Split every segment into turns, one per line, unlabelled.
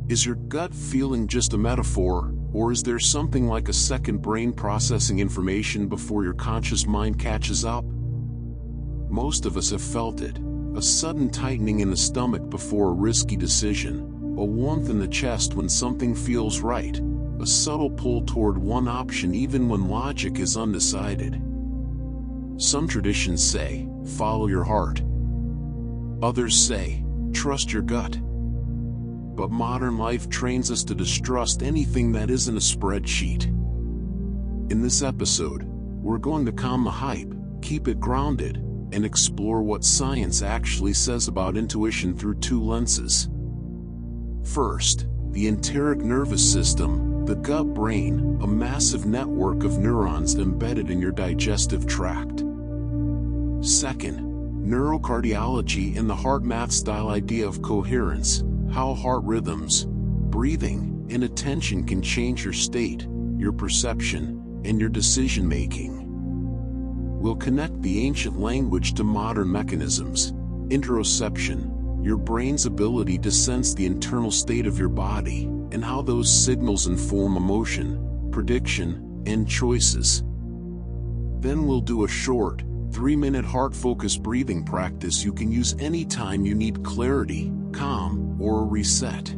Is your gut feeling just a metaphor, or is there something like a second brain processing information before your conscious mind catches up? Most of us have felt it, a sudden tightening in the stomach before a risky decision, a warmth in the chest when something feels right, a subtle pull toward one option even when logic is undecided. Some traditions say, follow your heart. Others say, trust your gut. But modern life trains us to distrust anything that isn't a spreadsheet. In this episode, we're going to calm the hype, keep it grounded, and explore what science actually says about intuition through two lenses. First, the enteric nervous system, the gut-brain, a massive network of neurons embedded in your digestive tract. Second, neurocardiology and the heart math-style idea of coherence, how heart rhythms, breathing, and attention can change your state, your perception, and your decision-making. We'll connect the ancient language to modern mechanisms, interoception, your brain's ability to sense the internal state of your body, and how those signals inform emotion, prediction, and choices. Then we'll do a short, 3-minute heart-focused breathing practice you can use anytime you need clarity, calm, or a reset.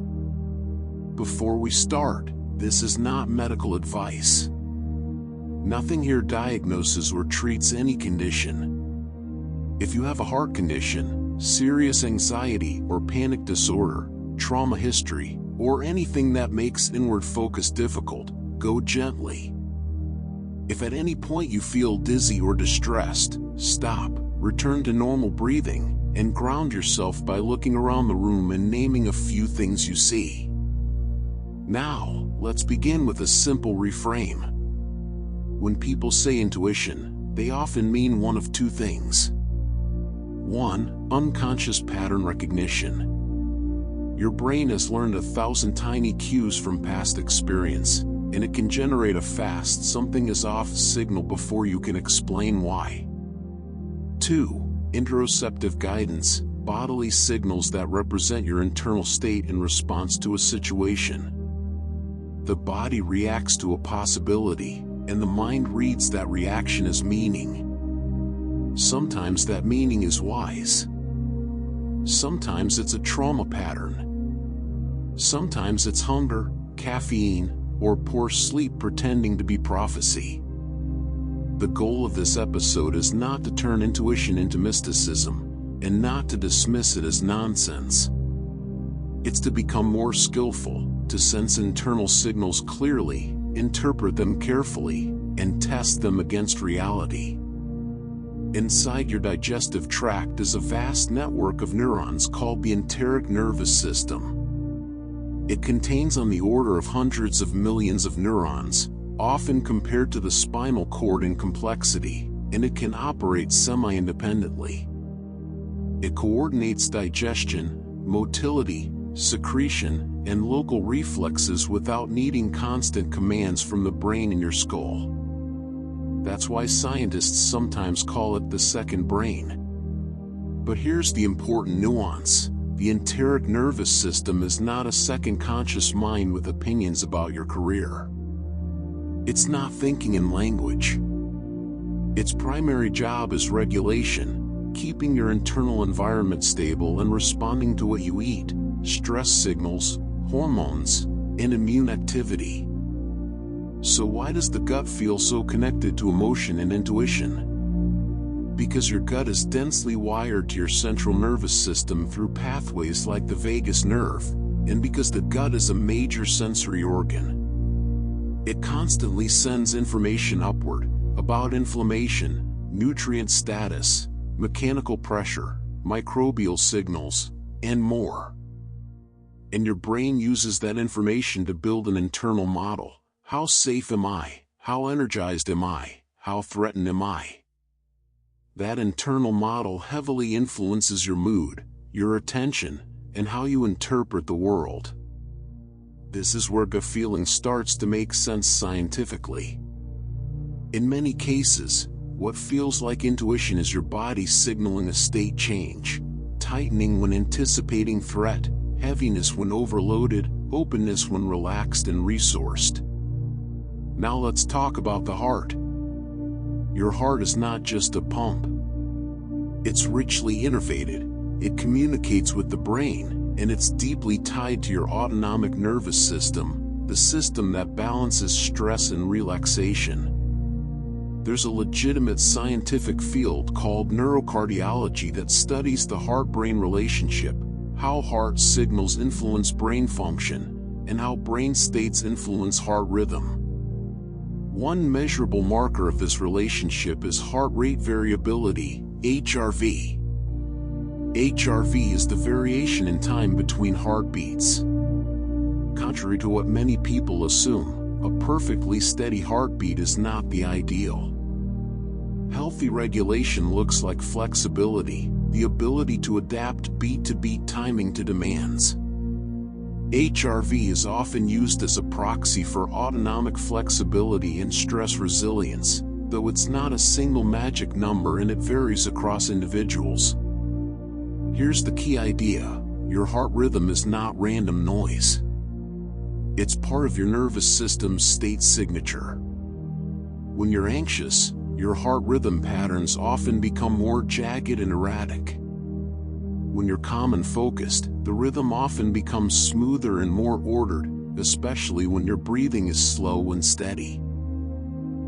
Before we start, this is not medical advice. Nothing here diagnoses or treats any condition. If you have a heart condition, serious anxiety or panic disorder, trauma history, or anything that makes inward focus difficult, go gently. If at any point you feel dizzy or distressed, stop, return to normal breathing, and ground yourself by looking around the room and naming a few things you see. Now, let's begin with a simple reframe. When people say intuition, they often mean one of two things. 1. Unconscious pattern recognition. Your brain has learned 1,000 tiny cues from past experience, and it can generate a fast something is off signal before you can explain why. 2. Interoceptive guidance, bodily signals that represent your internal state in response to a situation. The body reacts to a possibility, and the mind reads that reaction as meaning. Sometimes that meaning is wise. Sometimes it's a trauma pattern. Sometimes it's hunger, caffeine, or poor sleep pretending to be prophecy. The goal of this episode is not to turn intuition into mysticism, and not to dismiss it as nonsense. It's to become more skillful, to sense internal signals clearly, interpret them carefully, and test them against reality. Inside your digestive tract is a vast network of neurons called the enteric nervous system. It contains on the order of hundreds of millions of neurons, often compared to the spinal cord in complexity, and it can operate semi-independently. It coordinates digestion, motility, secretion, and local reflexes without needing constant commands from the brain in your skull. That's why scientists sometimes call it the second brain. But here's the important nuance. The enteric nervous system is not a second conscious mind with opinions about your career. It's not thinking in language. Its primary job is regulation, keeping your internal environment stable and responding to what you eat, stress signals, hormones, and immune activity. So why does the gut feel so connected to emotion and intuition? Because your gut is densely wired to your central nervous system through pathways like the vagus nerve, and because the gut is a major sensory organ. It constantly sends information upward about inflammation, nutrient status, mechanical pressure, microbial signals, and more. And your brain uses that information to build an internal model. How safe am I? How energized am I? How threatened am I? That internal model heavily influences your mood, your attention, and how you interpret the world. This is where gut feeling starts to make sense scientifically. In many cases, what feels like intuition is your body signaling a state change, tightening when anticipating threat, heaviness when overloaded, openness when relaxed and resourced. Now let's talk about the heart. Your heart is not just a pump. It's richly innervated, it communicates with the brain, and it's deeply tied to your autonomic nervous system, the system that balances stress and relaxation. There's a legitimate scientific field called neurocardiology that studies the heart-brain relationship, how heart signals influence brain function, and how brain states influence heart rhythm. One measurable marker of this relationship is heart rate variability, HRV. HRV is the variation in time between heartbeats. Contrary to what many people assume, a perfectly steady heartbeat is not the ideal. Healthy regulation looks like flexibility, the ability to adapt beat-to-beat timing to demands. HRV is often used as a proxy for autonomic flexibility and stress resilience, though it's not a single magic number and it varies across individuals. Here's the key idea: your heart rhythm is not random noise. It's part of your nervous system's state signature. When you're anxious, your heart rhythm patterns often become more jagged and erratic. When you're calm and focused, the rhythm often becomes smoother and more ordered, especially when your breathing is slow and steady.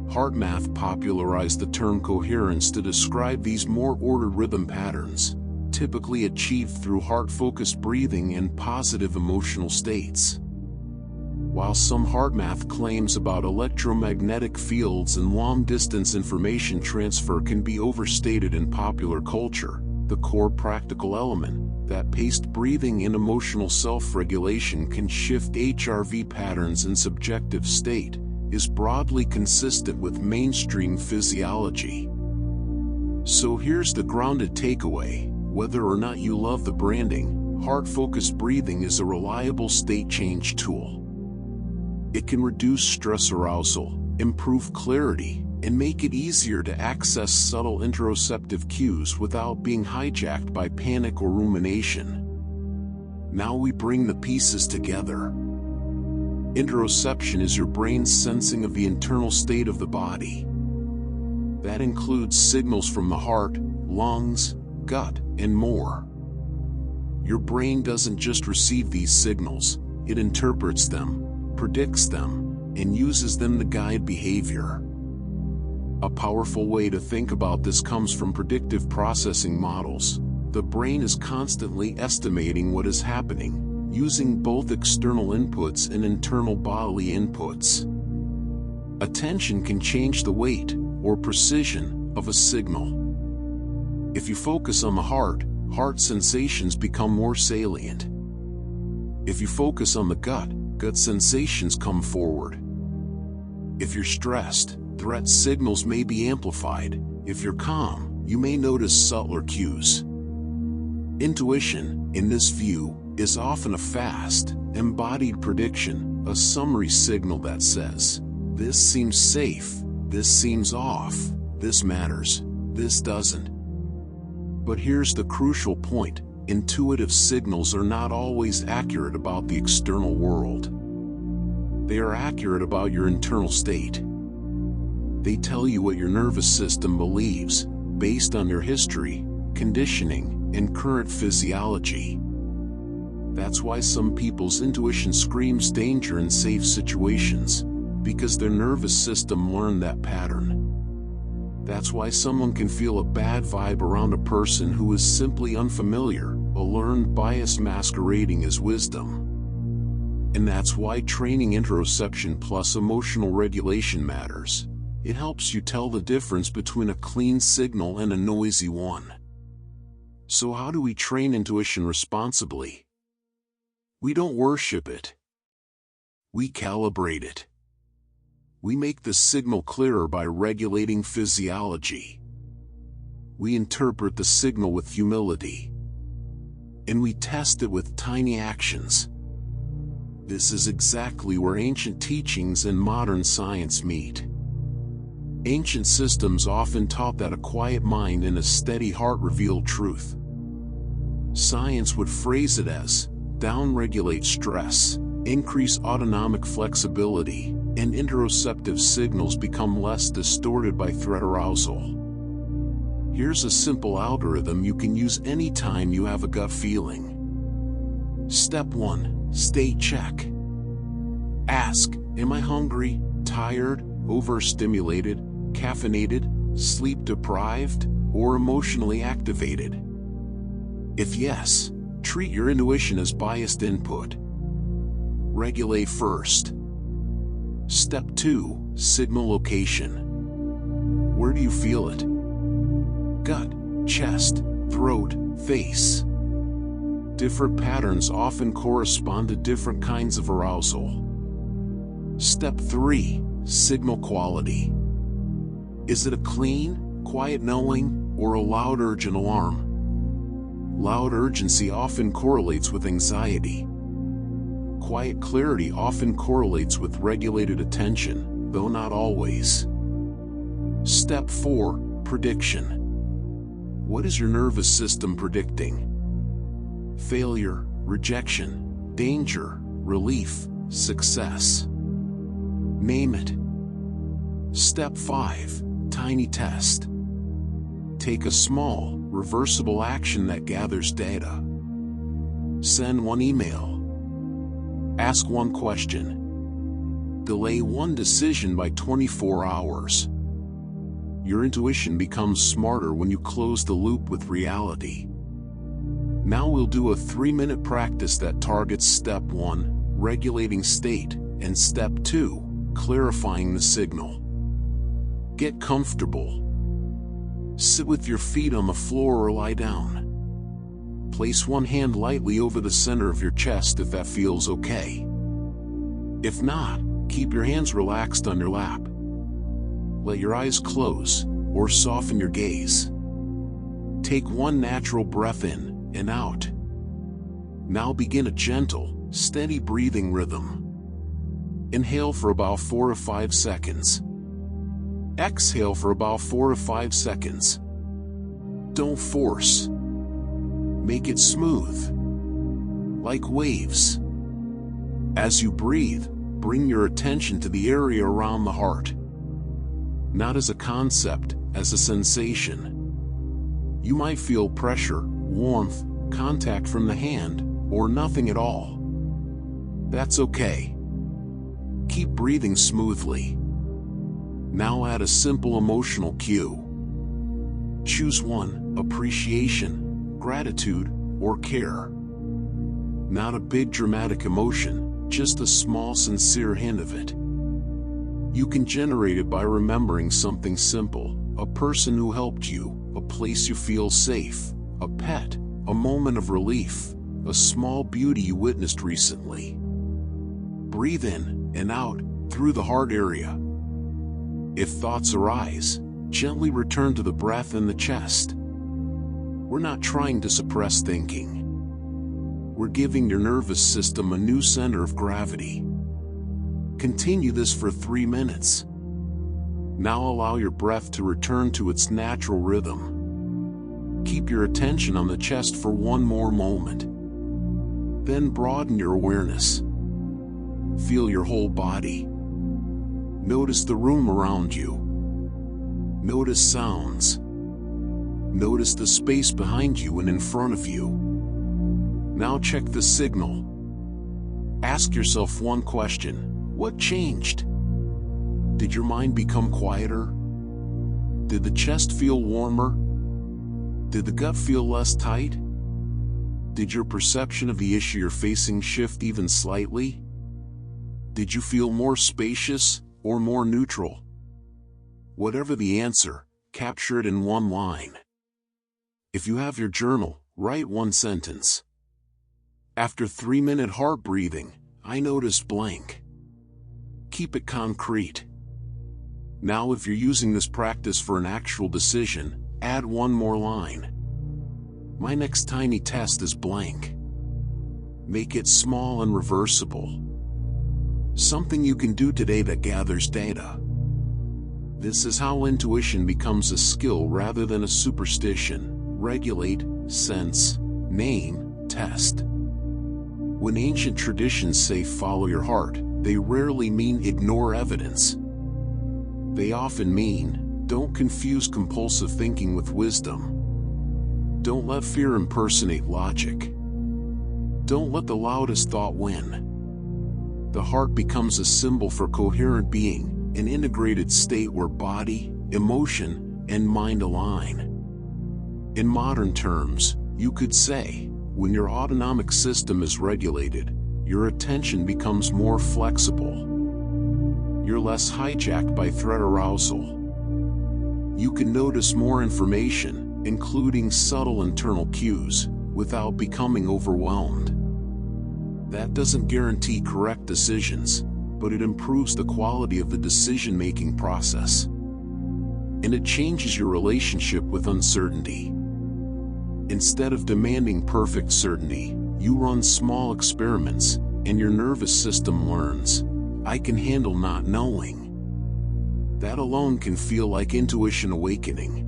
HeartMath popularized the term coherence to describe these more ordered rhythm patterns, typically achieved through heart-focused breathing and positive emotional states. While some HeartMath claims about electromagnetic fields and long-distance information transfer can be overstated in popular culture, the core practical element, that paced breathing and emotional self-regulation can shift HRV patterns and subjective state, is broadly consistent with mainstream physiology. So here's the grounded takeaway: whether or not you love the branding, heart-focused breathing is a reliable state change tool. It can reduce stress arousal, improve clarity, and make it easier to access subtle interoceptive cues without being hijacked by panic or rumination. Now we bring the pieces together. Interoception is your brain's sensing of the internal state of the body. That includes signals from the heart, lungs, gut, and more. Your brain doesn't just receive these signals, it interprets them, predicts them, and uses them to guide behavior. A powerful way to think about this comes from predictive processing models. The brain is constantly estimating what is happening, using both external inputs and internal bodily inputs. Attention can change the weight, or precision, of a signal. If you focus on the heart, heart sensations become more salient. If you focus on the gut, gut sensations come forward. If you're stressed, threat signals may be amplified. If you're calm, you may notice subtler cues. Intuition, in this view, is often a fast, embodied prediction, a summary signal that says, "This seems safe, this seems off, this matters, this doesn't." But here's the crucial point: intuitive signals are not always accurate about the external world. They are accurate about your internal state. They tell you what your nervous system believes, based on your history, conditioning, and current physiology. That's why some people's intuition screams danger in safe situations, because their nervous system learned that pattern. That's why someone can feel a bad vibe around a person who is simply unfamiliar, a learned bias masquerading as wisdom. And that's why training interoception plus emotional regulation matters. It helps you tell the difference between a clean signal and a noisy one. So how do we train intuition responsibly? We don't worship it. We calibrate it. We make the signal clearer by regulating physiology. We interpret the signal with humility. And we test it with tiny actions. This is exactly where ancient teachings and modern science meet. Ancient systems often taught that a quiet mind and a steady heart reveal truth. Science would phrase it as, downregulate stress, increase autonomic flexibility, and interoceptive signals become less distorted by threat arousal. Here's a simple algorithm you can use anytime you have a gut feeling. Step 1. State check. Ask, am I hungry, tired, overstimulated, caffeinated, sleep-deprived, or emotionally activated? If yes, treat your intuition as biased input. Regulate first. Step 2. Signal location. Where do you feel it? Gut, chest, throat, face. Different patterns often correspond to different kinds of arousal. Step 3. Signal quality. Is it a clean, quiet knowing, or a loud urgent alarm? Loud urgency often correlates with anxiety. Quiet clarity often correlates with regulated attention, though not always. Step 4. Prediction. What is your nervous system predicting? Failure, rejection, danger, relief, success. Name it. Step 5. Tiny test. Take a small, reversible action that gathers data. Send one email. Ask one question. Delay one decision by 24 hours. Your intuition becomes smarter when you close the loop with reality. Now we'll do a 3-minute practice that targets Step 1, regulating state, and Step 2, clarifying the signal. Get comfortable. Sit with your feet on the floor or lie down. Place one hand lightly over the center of your chest if that feels okay. If not, keep your hands relaxed on your lap. Let your eyes close, or soften your gaze. Take one natural breath in and out. Now begin a gentle, steady breathing rhythm. Inhale for about 4 to 5 seconds. Exhale for about 4 to 5 seconds. Don't force. Make it smooth, like waves. As you breathe, bring your attention to the area around the heart. Not as a concept, as a sensation. You might feel pressure, warmth, contact from the hand, or nothing at all. That's okay. Keep breathing smoothly. Now add a simple emotional cue. Choose one: appreciation, gratitude, or care. Not a big dramatic emotion, just a small sincere hint of it. You can generate it by remembering something simple: a person who helped you, a place you feel safe, a pet, a moment of relief, a small beauty you witnessed recently. Breathe in and out through the heart area. If thoughts arise, gently return to the breath and the chest. We're not trying to suppress thinking. We're giving your nervous system a new center of gravity. Continue this for 3 minutes. Now allow your breath to return to its natural rhythm. Keep your attention on the chest for one more moment. Then broaden your awareness. Feel your whole body. Notice the room around you. Notice sounds. Notice the space behind you and in front of you. Now check the signal. Ask yourself one question: what changed? Did your mind become quieter? Did the chest feel warmer? Did the gut feel less tight? Did your perception of the issue you're facing shift even slightly? Did you feel more spacious or more neutral? Whatever the answer, capture it in one line. If you have your journal, write one sentence. After 3-minute heart breathing, I noticed blank. Keep it concrete. Now if you're using this practice for an actual decision, add one more line. My next tiny test is blank. Make it small and reversible. Something you can do today that gathers data. This is how intuition becomes a skill rather than a superstition. Regulate, sense, name, test. When ancient traditions say follow your heart, they rarely mean ignore evidence. They often mean, don't confuse compulsive thinking with wisdom. Don't let fear impersonate logic. Don't let the loudest thought win. The heart becomes a symbol for coherent being, an integrated state where body, emotion, and mind align. In modern terms, you could say, when your autonomic system is regulated, your attention becomes more flexible. You're less hijacked by threat arousal. You can notice more information, including subtle internal cues, without becoming overwhelmed. That doesn't guarantee correct decisions, but it improves the quality of the decision-making process. And it changes your relationship with uncertainty. Instead of demanding perfect certainty, you run small experiments, and your nervous system learns, I can handle not knowing. That alone can feel like intuition awakening.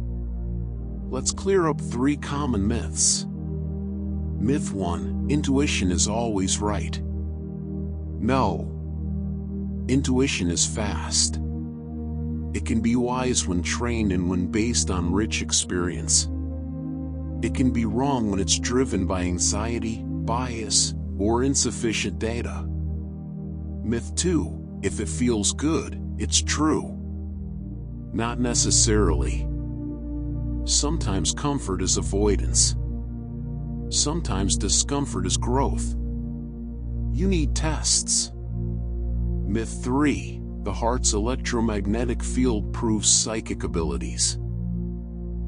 Let's clear up 3 common myths. Myth 1, intuition is always right. No. Intuition is fast. It can be wise when trained and when based on rich experience. It can be wrong when it's driven by anxiety, bias, or insufficient data. Myth 2, if it feels good, it's true. Not necessarily. Sometimes comfort is avoidance. Sometimes discomfort is growth. You need tests. Myth 3, the heart's electromagnetic field proves psychic abilities.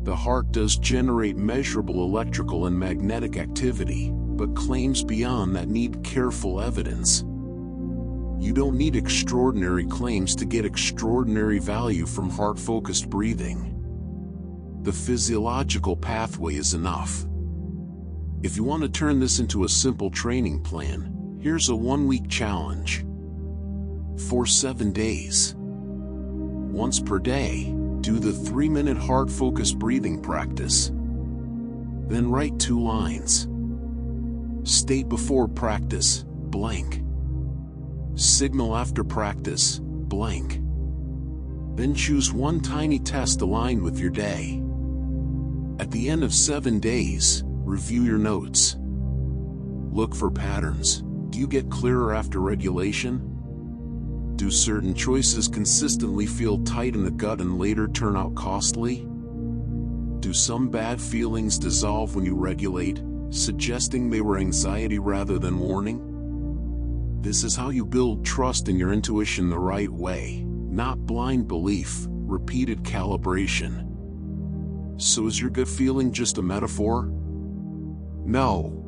The heart does generate measurable electrical and magnetic activity, but claims beyond that need careful evidence. You don't need extraordinary claims to get extraordinary value from heart-focused breathing. The physiological pathway is enough. If you want to turn this into a simple training plan, here's a 1-week challenge. For 7 days. Once per day, do the 3-minute heart-focused breathing practice. Then write 2 lines. State before practice, blank. Signal after practice, blank. Then choose one tiny test aligned with your day. At the end of 7 days, review your notes. Look for patterns. Do you get clearer after regulation? Do certain choices consistently feel tight in the gut and later turn out costly? Do some bad feelings dissolve when you regulate, suggesting they were anxiety rather than warning? This is how you build trust in your intuition the right way, not blind belief, repeated calibration. So is your gut feeling just a metaphor? No.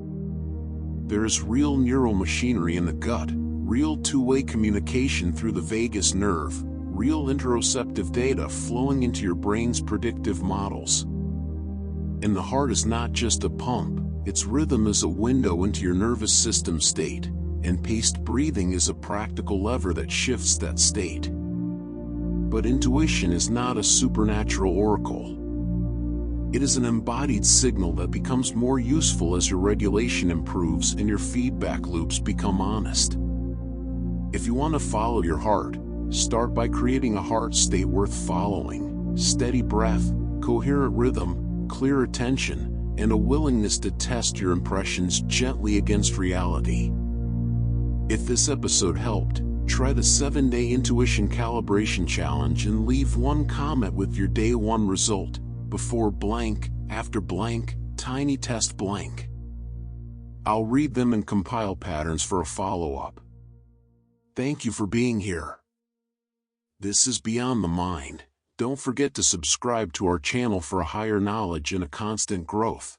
There is real neural machinery in the gut, real two-way communication through the vagus nerve, real interoceptive data flowing into your brain's predictive models. And the heart is not just a pump, its rhythm is a window into your nervous system state, and paced breathing is a practical lever that shifts that state. But intuition is not a supernatural oracle. It is an embodied signal that becomes more useful as your regulation improves and your feedback loops become honest. If you want to follow your heart, start by creating a heart state worth following: steady breath, coherent rhythm, clear attention, and a willingness to test your impressions gently against reality. If this episode helped, try the 7-day Intuition Calibration Challenge and leave one comment with your day 1 result: before blank, after blank, tiny test blank. I'll read them and compile patterns for a follow-up. Thank you for being here. This is Beyond the Mind. Don't forget to subscribe to our channel for a higher knowledge and a constant growth.